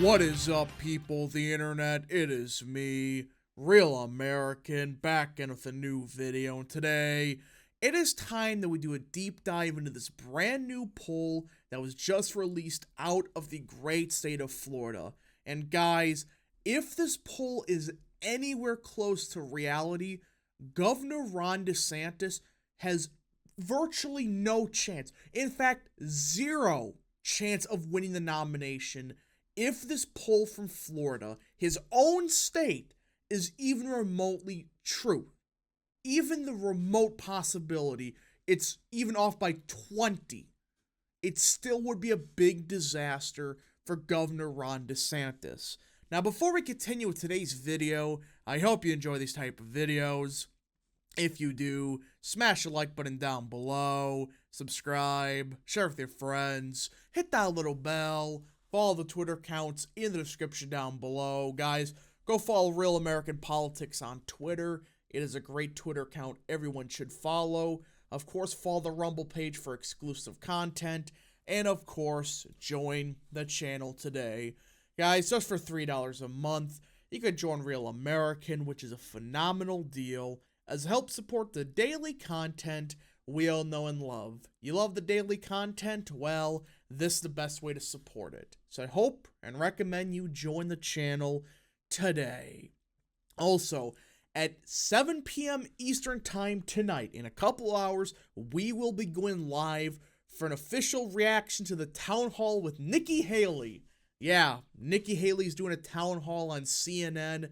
What is up, people of the internet? It is me, Real American, back in with a new video. And today, it is time that we do a deep dive into this brand new poll that was just released out of the great state of Florida. And guys, if this poll is anywhere close to reality, Governor Ron DeSantis has virtually no chance. In fact, zero chance of winning the nomination if this poll from Florida, his own state, is even remotely true. Even the remote possibility, it's even off by 20. It still would be a big disaster for Governor Ron DeSantis. Now, before we continue with today's video, I hope you enjoy these type of videos. If you do, smash the like button down below, subscribe, share with your friends, hit that little bell, follow the Twitter accounts in the description down below. Guys, go follow Real American Politics on Twitter. It is a great Twitter account everyone should follow. Of course, follow the Rumble page for exclusive content. And of course, join the channel today. Guys, just for $3 a month, you could join Real American, which is a phenomenal deal, as help support the daily content we all know and love. You love the daily content? Well, this is the best way to support it. So I hope and recommend you join the channel today. Also, at 7 p.m. Eastern Time tonight, in a couple hours, we will be going live for an official reaction to the town hall with Nikki Haley. Yeah, Nikki Haley's doing a town hall on CNN.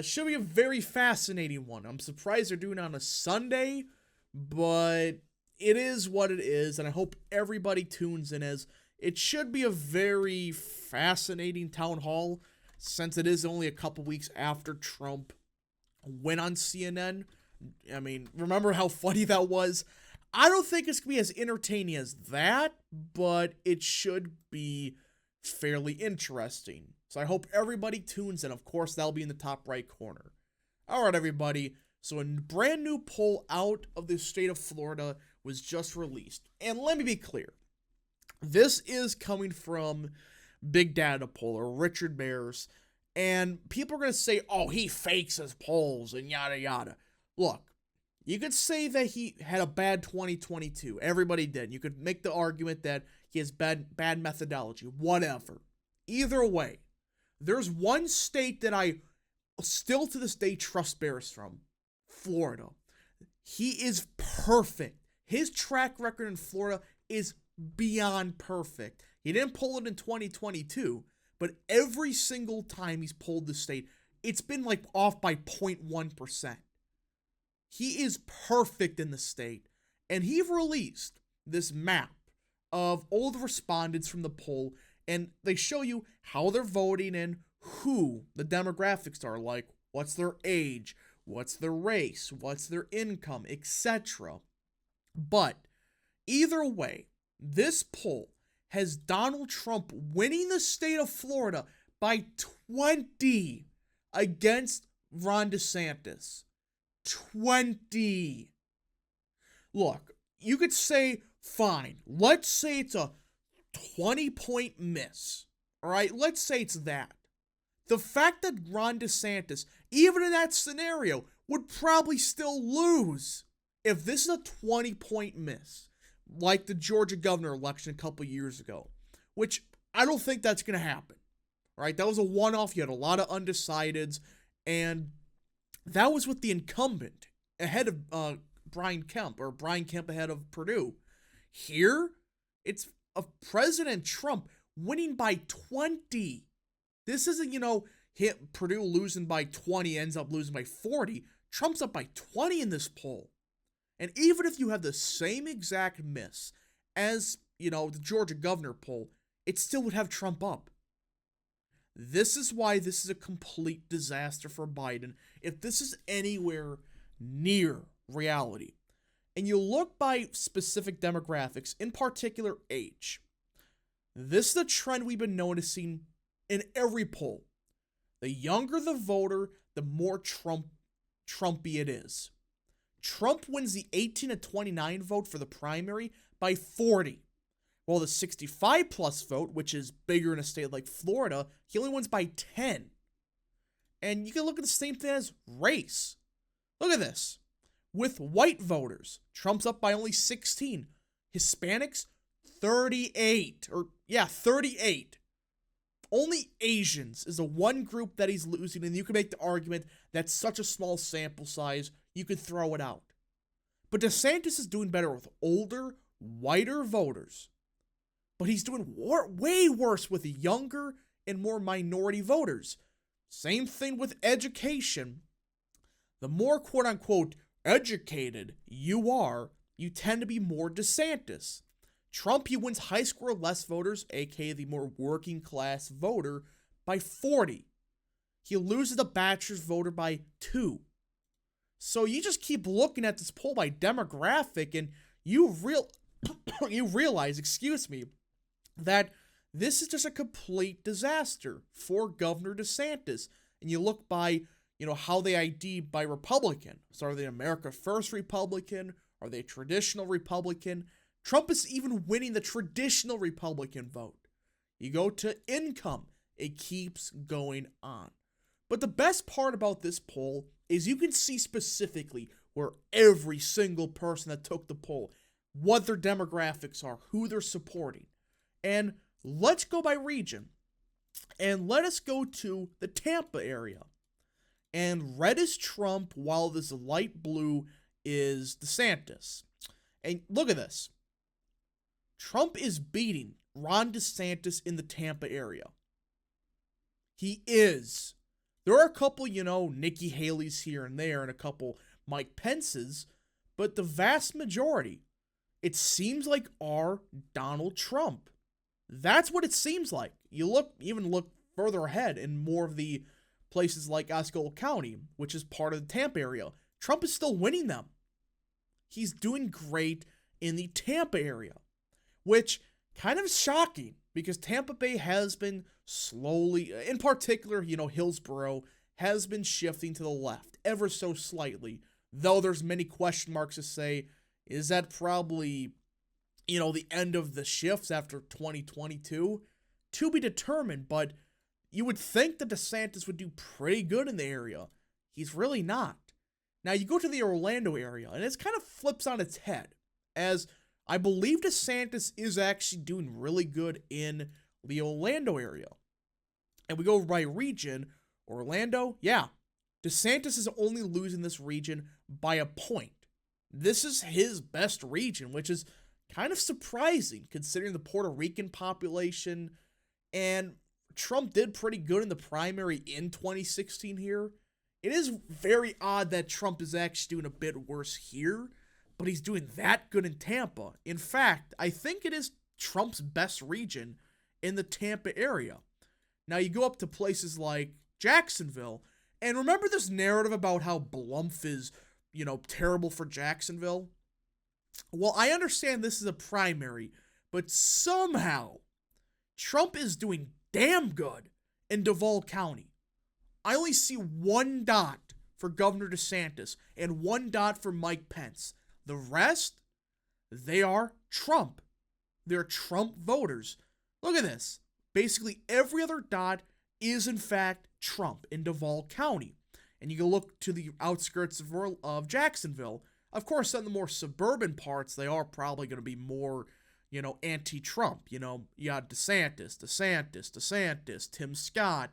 Should be a very fascinating one. I'm surprised they're doing it on a Sunday, but it is what it is, and I hope everybody tunes in, as it should be a very fascinating town hall, since it is only a couple weeks after Trump went on CNN. I mean, remember how funny that was? I don't think it's going to be as entertaining as that, but it should be fairly interesting. So I hope everybody tunes in. Of course, that'll be in the top right corner. All right, everybody. So a brand new poll out of the state of Florida was just released. And let me be clear. This is coming from Big Data Poll, or Richard Bears. And people are going to say, oh, he fakes his polls and yada yada. Look, you could say that he had a bad 2022. Everybody did. You could make the argument that he has bad methodology. Whatever. Either way, there's one state that I still to this day trust Bears from. Florida. He is perfect. His track record in Florida is beyond perfect. He didn't pull it in 2022, but every single time he's pulled the state, it's been like off by 0.1%. He is perfect in the state, and he released this map of all the respondents from the poll, and they show you how they're voting and who the demographics are, like what's their age, what's their race, what's their income, etc. But either way, this poll has Donald Trump winning the state of Florida by 20 against Ron DeSantis. 20. Look, you could say, fine, let's say it's a 20-point miss. All right, let's say it's that. The fact that Ron DeSantis, even in that scenario, would probably still lose if this is a 20-point miss, like the Georgia governor election a couple years ago, which I don't think that's going to happen. Right? That was a one-off. You had a lot of undecideds, and that was with the incumbent ahead of Brian Kemp ahead of Purdue. Here, it's President Trump winning by 20. This isn't, Purdue losing by 20, ends up losing by 40. Trump's up by 20 in this poll. And even if you have the same exact miss as, the Georgia governor poll, it still would have Trump up. This is why this is a complete disaster for Biden, if this is anywhere near reality. And you look by specific demographics, in particular age. This is a trend we've been noticing in every poll. The younger the voter, the more Trumpy it is. Trump wins the 18 to 29 vote for the primary by 40, While the 65 plus vote, which is bigger in a state like Florida, he only wins by 10. And you can look at the same thing as race. Look at this. With white voters, Trump's up by only 16. Hispanics, 38. 38. Only Asians is the one group that he's losing, and you can make the argument that's such a small sample size, you could throw it out. But DeSantis is doing better with older, whiter voters. But he's doing way worse with younger and more minority voters. Same thing with education. The more quote-unquote educated you are, you tend to be more DeSantis. Trump, he wins high school or less voters, aka the more working class voter, by 40. He loses the bachelor's voter by 2. So you just keep looking at this poll by demographic and you realize, that this is just a complete disaster for Governor DeSantis. And you look by, how they ID by Republican. So are they America First Republican? Are they traditional Republican? Trump is even winning the traditional Republican vote. You go to income, it keeps going on. But the best part about this poll is you can see specifically where every single person that took the poll, what their demographics are, who they're supporting. And let's go by region. And let us go to the Tampa area. And red is Trump, while this light blue is DeSantis. And look at this. Trump is beating Ron DeSantis in the Tampa area. He is. There are a couple, Nikki Haley's here and there, and a couple Mike Pence's, but the vast majority, it seems like, are Donald Trump. That's what it seems like. You look further ahead in more of the places like Osceola County, which is part of the Tampa area. Trump is still winning them. He's doing great in the Tampa area, which kind of shocking because Tampa Bay has been slowly, in particular, Hillsborough has been shifting to the left ever so slightly, though there's many question marks to say, is that probably, the end of the shifts after 2022? To be determined, but you would think that DeSantis would do pretty good in the area. He's really not. Now, you go to the Orlando area, and it kind of flips on its head, as I believe DeSantis is actually doing really good in the Orlando area. And we go by region, Orlando, DeSantis is only losing this region by a point. This is his best region, which is kind of surprising considering the Puerto Rican population, and Trump did pretty good in the primary in 2016 here. It is very odd that Trump is actually doing a bit worse here, but he's doing that good in Tampa. In fact, I think it is Trump's best region in the Tampa area. Now, you go up to places like Jacksonville, and remember this narrative about how Blumph is, terrible for Jacksonville? Well, I understand this is a primary, but somehow Trump is doing damn good in Duval County. I only see 1 dot for Governor DeSantis and 1 dot for Mike Pence. The rest, they are Trump. They're Trump voters. Look at this. Basically, every other dot is, in fact, Trump in Duval County. And you can look to the outskirts of Jacksonville. Of course, in the more suburban parts, they are probably going to be more, anti-Trump. You got DeSantis, Tim Scott,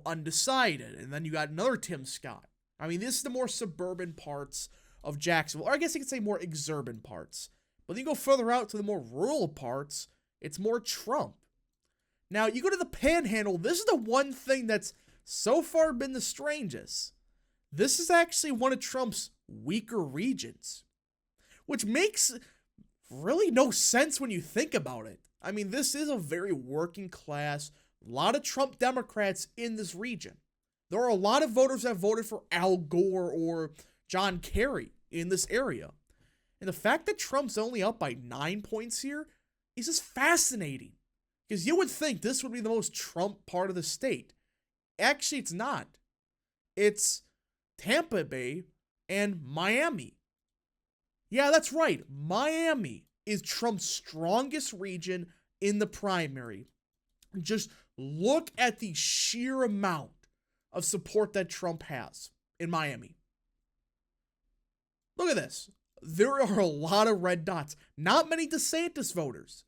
undecided. And then you got another Tim Scott. I mean, this is the more suburban parts of Jacksonville. Or I guess you could say more exurban parts. But then you go further out to the more rural parts, it's more Trump. Now, you go to the Panhandle, this is the one thing that's so far been the strangest. This is actually one of Trump's weaker regions, which makes really no sense when you think about it. I mean, this is a very working class, a lot of Trump Democrats in this region. There are a lot of voters that voted for Al Gore or John Kerry in this area. And the fact that Trump's only up by 9 points here is just fascinating. Because you would think this would be the most Trump part of the state. Actually, it's not. It's Tampa Bay and Miami. Yeah, that's right. Miami is Trump's strongest region in the primary. Just look at the sheer amount of support that Trump has in Miami. Look at this. There are a lot of red dots. Not many DeSantis voters.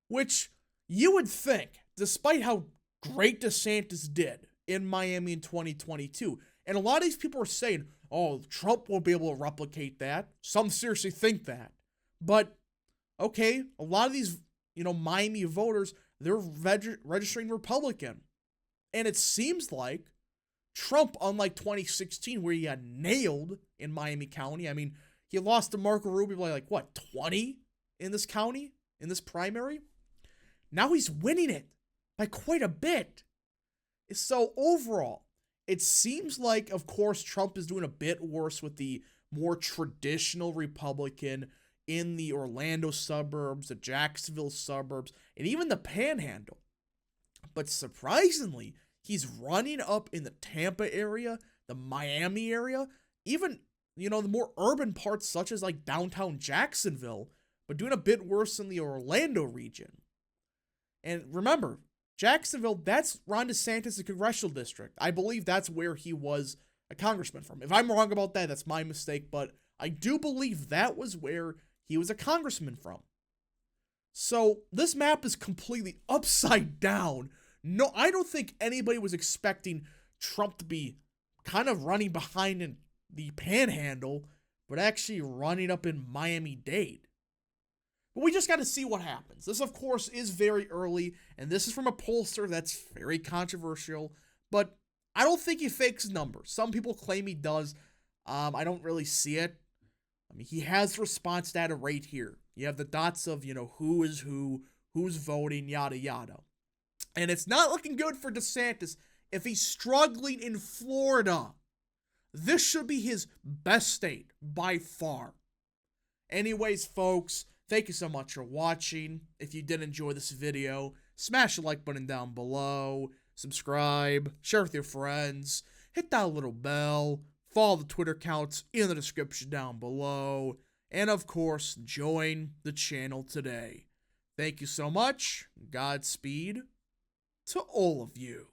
Which you would think, despite how great DeSantis did in Miami in 2022, and a lot of these people are saying, oh, Trump won't be able to replicate that. Some seriously think that. But, okay, a lot of these, Miami voters, they're registering Republican. And it seems like Trump, unlike 2016, where he got nailed in Miami County, I mean, he lost to Marco Rubio by 20 in this county, in this primary? Now he's winning it by quite a bit. So overall, it seems like, of course, Trump is doing a bit worse with the more traditional Republican in the Orlando suburbs, the Jacksonville suburbs, and even the Panhandle. But surprisingly, he's running up in the Tampa area, the Miami area, even, the more urban parts such as downtown Jacksonville, but doing a bit worse in the Orlando region. And remember, Jacksonville, that's Ron DeSantis' congressional district. I believe that's where he was a congressman from. If I'm wrong about that, that's my mistake, but I do believe that was where he was a congressman from. So this map is completely upside down. No, I don't think anybody was expecting Trump to be kind of running behind in the Panhandle, but actually running up in Miami-Dade. But we just got to see what happens. This, of course, is very early, and this is from a pollster that's very controversial, but I don't think he fakes numbers. Some people claim he does. I don't really see it. I mean, he has response data right here. You have the dots of, who is who, who's voting, yada, yada. And it's not looking good for DeSantis if he's struggling in Florida. This should be his best state by far. Anyways, folks, thank you so much for watching. If you did enjoy this video, smash the like button down below, subscribe, share with your friends, hit that little bell, follow the Twitter accounts in the description down below, and of course, join the channel today. Thank you so much. Godspeed to all of you.